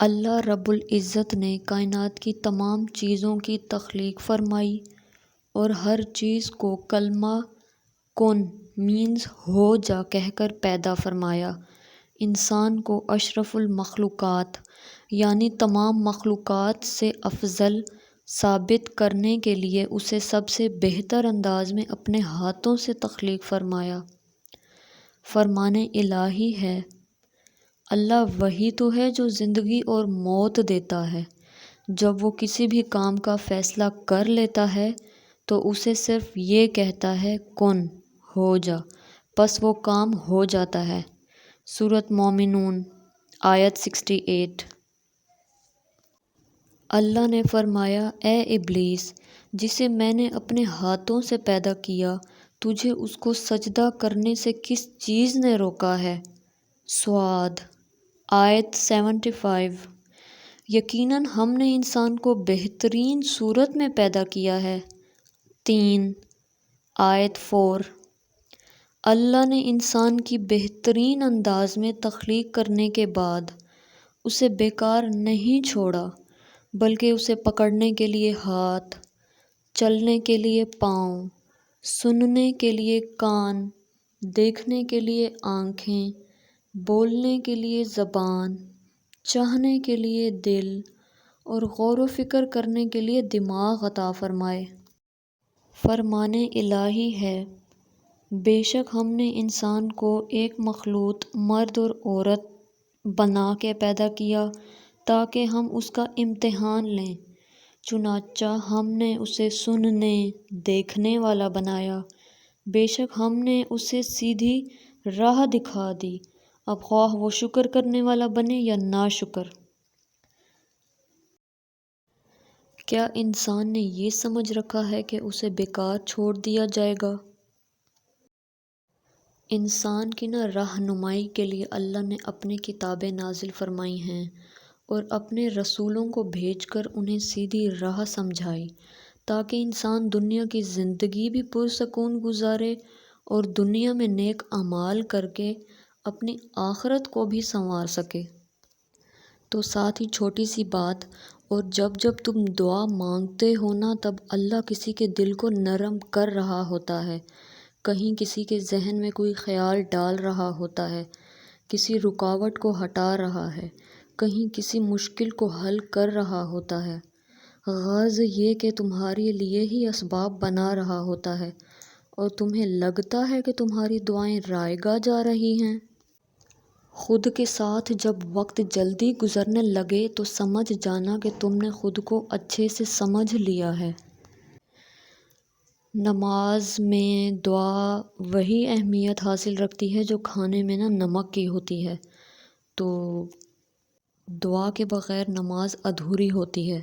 اللہ رب العزت نے کائنات کی تمام چیزوں کی تخلیق فرمائی اور ہر چیز کو کلمہ کن مینز ہو جا کہہ کر پیدا فرمایا۔ انسان کو اشرف المخلوقات یعنی تمام مخلوقات سے افضل ثابت کرنے کے لیے اسے سب سے بہتر انداز میں اپنے ہاتھوں سے تخلیق فرمایا۔ فرمان الہی ہے، اللہ وہی تو ہے جو زندگی اور موت دیتا ہے۔ جب وہ کسی بھی کام کا فیصلہ کر لیتا ہے تو اسے صرف یہ کہتا ہے کن ہو جا، پس وہ کام ہو جاتا ہے۔ سورۃ مومنون آیت 68۔ اللہ نے فرمایا، اے ابلیس جسے میں نے اپنے ہاتھوں سے پیدا کیا، تجھے اس کو سجدہ کرنے سے کس چیز نے روکا ہے؟ ص آیت 75۔ یقیناً ہم نے انسان کو بہترین صورت میں پیدا کیا ہے۔ 3 آیت 4۔ اللہ نے انسان کی بہترین انداز میں تخلیق کرنے کے بعد اسے بیکار نہیں چھوڑا، بلکہ اسے پکڑنے کے لیے ہاتھ، چلنے کے لیے پاؤں، سننے کے لیے کان، دیکھنے کے لیے آنکھیں، بولنے کے لیے زبان، چاہنے کے لیے دل اور غور و فکر کرنے کے لیے دماغ عطا فرمائے۔ فرمان الہی ہے، بے شک ہم نے انسان کو ایک مخلوط مرد اور عورت بنا کے پیدا کیا تاکہ ہم اس کا امتحان لیں، چنانچہ ہم نے اسے سننے دیکھنے والا بنایا، بے شک ہم نے اسے سیدھی راہ دکھا دی، اب خواہ وہ شکر کرنے والا بنے یا ناشکر۔ کیا انسان نے یہ سمجھ رکھا ہے کہ اسے بیکار چھوڑ دیا جائے گا؟ انسان کی رہنمائی کے لیے اللہ نے اپنی کتابیں نازل فرمائی ہیں اور اپنے رسولوں کو بھیج کر انہیں سیدھی راہ سمجھائی تاکہ انسان دنیا کی زندگی بھی پرسکون گزارے اور دنیا میں نیک اعمال کر کے اپنی آخرت کو بھی سنوار سکے۔ تو ساتھ ہی چھوٹی سی بات، اور جب تم دعا مانگتے ہو نا، تب اللہ کسی کے دل کو نرم کر رہا ہوتا ہے، کہیں کسی کے ذہن میں کوئی خیال ڈال رہا ہوتا ہے، کسی رکاوٹ کو ہٹا رہا ہے، کہیں کسی مشکل کو حل کر رہا ہوتا ہے، غرض یہ کہ تمہارے لیے ہی اسباب بنا رہا ہوتا ہے اور تمہیں لگتا ہے کہ تمہاری دعائیں رائگاں جا رہی ہیں۔ خود کے ساتھ جب وقت جلدی گزرنے لگے تو سمجھ جانا کہ تم نے خود کو اچھے سے سمجھ لیا ہے۔ نماز میں دعا وہی اہمیت حاصل رکھتی ہے جو کھانے میں نمک کی ہوتی ہے، تو دعا کے بغیر نماز ادھوری ہوتی ہے۔